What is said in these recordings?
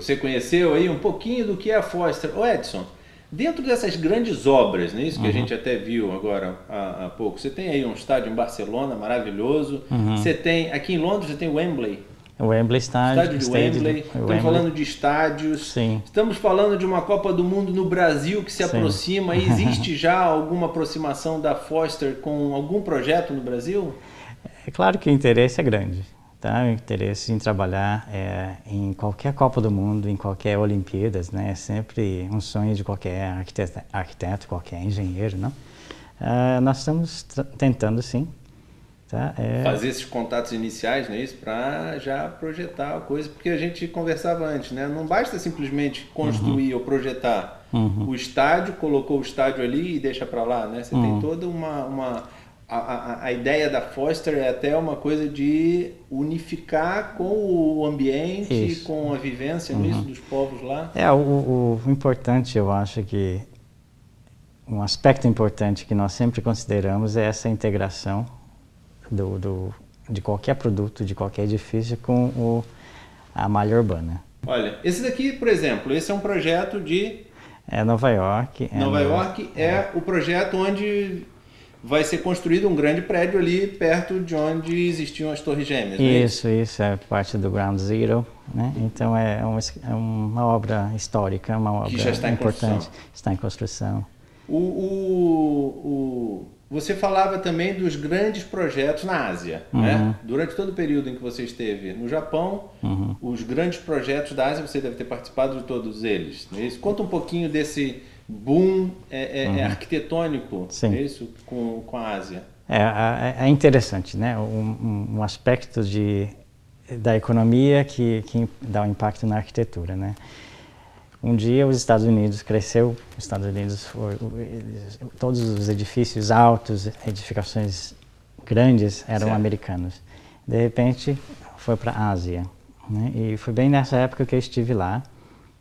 Você conheceu aí um pouquinho do que é a Foster. Ô Edson, dentro dessas grandes obras, né, isso que a gente até viu agora há pouco, você tem aí um estádio em Barcelona maravilhoso, você tem, aqui em Londres você tem o Wembley. O Wembley Estádio de Wembley, estamos falando de estádios, Sim. Estamos falando de uma Copa do Mundo no Brasil que se aproxima. Existe já alguma aproximação da Foster com algum projeto no Brasil? É claro que o interesse é grande, tá? O interesse em trabalhar em qualquer Copa do Mundo, em qualquer Olimpíadas, né? É sempre um sonho de qualquer arquiteto, qualquer engenheiro, não? Nós estamos tentando, sim. Tá? Fazer esses contatos iniciais, não é isso? Para já projetar a coisa, porque a gente conversava antes, né? Não basta simplesmente construir ou projetar o estádio, colocou o estádio ali e deixa para lá, né? Você tem toda a ideia da Foster é até uma coisa de unificar com o ambiente, com a vivência mesmo dos povos lá. O importante, eu acho que um aspecto importante que nós sempre consideramos é essa integração de qualquer produto, de qualquer edifício com a malha urbana. Olha, esse daqui, por exemplo, esse é um projeto de... Nova York. Nova York é o projeto onde vai ser construído um grande prédio ali perto de onde existiam as Torres Gêmeas. Isso é parte do Ground Zero, né? Então é uma obra histórica, uma obra que já está importante. Está em construção. Você falava também dos grandes projetos na Ásia, né? Durante todo o período em que você esteve no Japão, os grandes projetos da Ásia, você deve ter participado de todos eles. Não é isso? Conta um pouquinho desse boom arquitetônico, não é isso? Com a Ásia. É interessante, né? Um aspecto da economia que dá um impacto na arquitetura, né? Um dia os Estados Unidos cresceu, todos os edifícios altos, edificações grandes eram americanos. De repente foi para a Ásia, né? E foi bem nessa época que eu estive lá.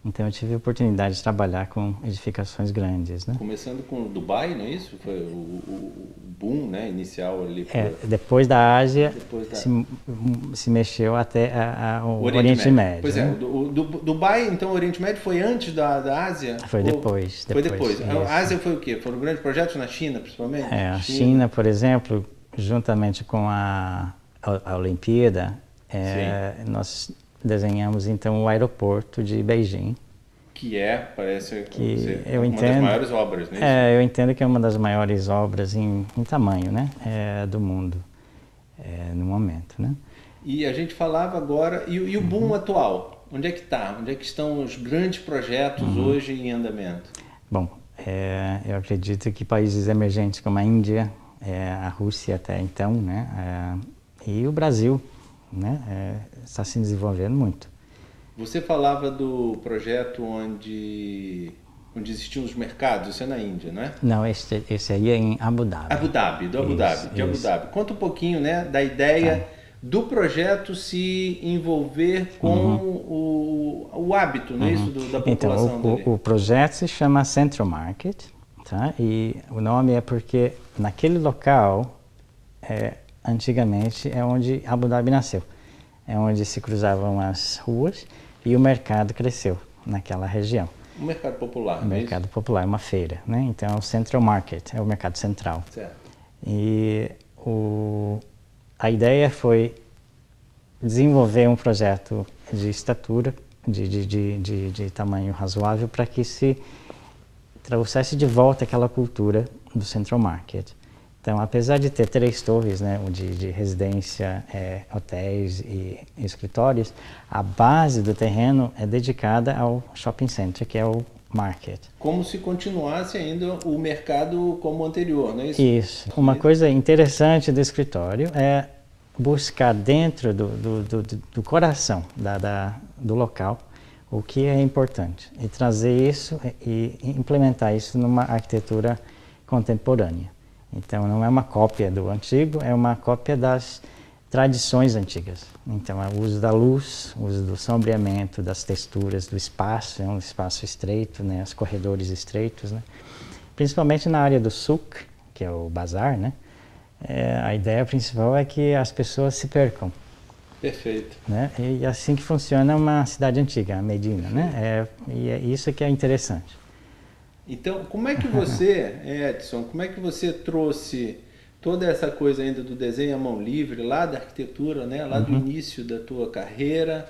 Então eu tive a oportunidade de trabalhar com edificações grandes, né? Começando com Dubai, não é isso? Foi o boom, né, inicial ali. Depois da Ásia, se mexeu até o Oriente Médio. Pois né? Dubai, então o Oriente Médio foi antes da Ásia? Foi depois. Foi depois. A Ásia foi o quê? Foram grandes projetos na China, principalmente? A China, por exemplo, juntamente com a Olimpíada, nós desenhamos então o aeroporto de Beijing. Que parece uma das maiores obras, né? Eu entendo que é uma das maiores obras em tamanho, né? Do mundo, no momento, né? E a gente falava agora, e o boom atual? Onde é que está? Onde é que estão os grandes projetos hoje em andamento? Bom, eu acredito que países emergentes como a Índia, a Rússia até então, né? E o Brasil, né? Está se desenvolvendo muito. Você falava do projeto onde existiam os mercados, isso é na Índia, não é? Não, esse aí é em Abu Dhabi. Abu Dhabi. Abu Dhabi. Conta um pouquinho, né, da ideia do projeto se envolver com o hábito, não é isso, da população. Então, o projeto se chama Central Market, tá? E o nome é porque naquele local, antigamente, é onde Abu Dhabi nasceu. É onde se cruzavam as ruas e o mercado cresceu naquela região. O mercado popular, O mercado popular, uma feira, né? Então é o Central Market, é o mercado central. Certo. E a ideia foi desenvolver um projeto de estatura, de tamanho razoável, para que se trouxesse de volta aquela cultura do Central Market. Então, apesar de ter 3 torres, né, de residência, hotéis e escritórios, a base do terreno é dedicada ao shopping center, que é o market. Como se continuasse ainda o mercado como anterior, não é isso? Isso. Uma coisa interessante do escritório é buscar dentro do coração do local o que é importante e trazer isso e implementar isso numa arquitetura contemporânea. Então não é uma cópia do antigo, é uma cópia das tradições antigas. Então é o uso da luz, o uso do sombreamento, das texturas, do espaço, é um espaço estreito, né, os corredores estreitos, né? Principalmente na área do souk, que é o bazar, né? A ideia principal é que as pessoas se percam. Perfeito. Né? E assim que funciona uma cidade antiga, a Medina, né? E é isso que é interessante. Então, como é que você, Edson, como é que você trouxe toda essa coisa ainda do desenho à mão livre, lá da arquitetura, né, lá do início da tua carreira,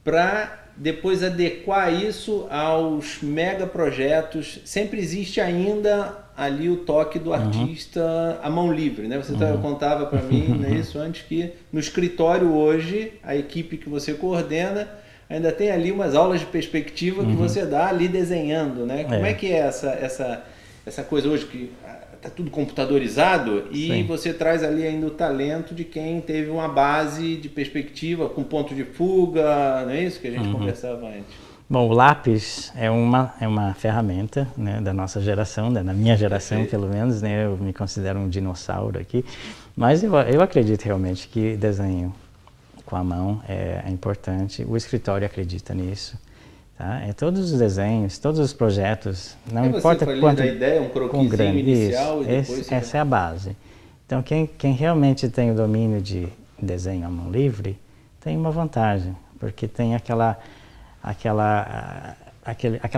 para depois adequar isso aos mega projetos? Sempre existe ainda ali o toque do artista à mão livre, né? Você contava para mim, né, isso antes, que no escritório hoje, a equipe que você coordena ainda tem ali umas aulas de perspectiva que você dá ali desenhando, né? Como é que é essa coisa hoje que está tudo computadorizado e Sim. você traz ali ainda o talento de quem teve uma base de perspectiva com ponto de fuga, não é isso que a gente conversava antes? Bom, o lápis é uma ferramenta, né, da nossa geração, da minha geração pelo menos, né? Eu me considero um dinossauro aqui, mas eu acredito realmente que desenho com a mão é importante. O escritório acredita nisso. Tá? Todos os desenhos, todos os projetos, não importa quanto... da ideia, um croquisinho inicial isso, e depois... essa é a base. Então, quem realmente tem o domínio de desenho à mão livre, tem uma vantagem, porque tem aquela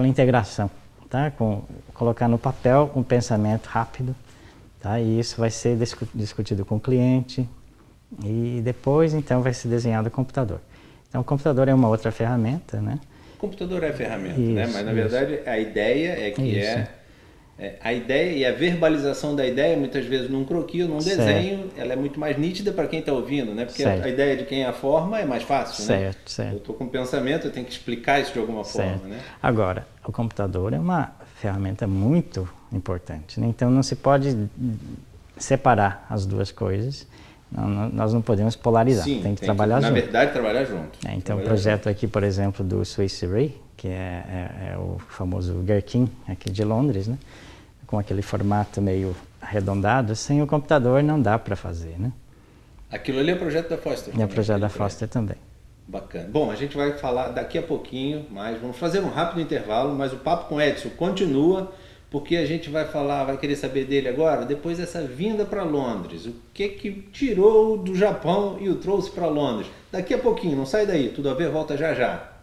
integração, tá? Colocar no papel um pensamento rápido, tá? E isso vai ser discutido com o cliente, e depois, então, vai ser desenhado no computador. Então, o computador é uma outra ferramenta, né? O computador é ferramenta, né? Mas, na verdade, a ideia é que a ideia e a verbalização da ideia, muitas vezes num croquis ou num desenho, ela é muito mais nítida para quem está ouvindo, né? Porque a ideia de quem é a forma é mais fácil, né? Eu estou com um pensamento, eu tenho que explicar isso de alguma forma, né? Agora, o computador é uma ferramenta muito importante, né? Então, não se pode separar as duas coisas. Nós não podemos polarizar, tem que trabalhar junto. Na verdade, trabalhar junto. Então, o projeto aqui, por exemplo, do Swiss Ray, que é o famoso Gherkin, aqui de Londres, né? Com aquele formato meio arredondado, sem o computador não dá para fazer, né? Aquilo ali é o projeto da Foster. É o projeto da Foster também. Bacana. Bom, a gente vai falar daqui a pouquinho, mas vamos fazer um rápido intervalo, mas o papo com o Edson continua, porque a gente vai querer saber dele agora, depois dessa vinda para Londres. O que tirou do Japão e o trouxe para Londres? Daqui a pouquinho, não sai daí, tudo a ver, volta já já.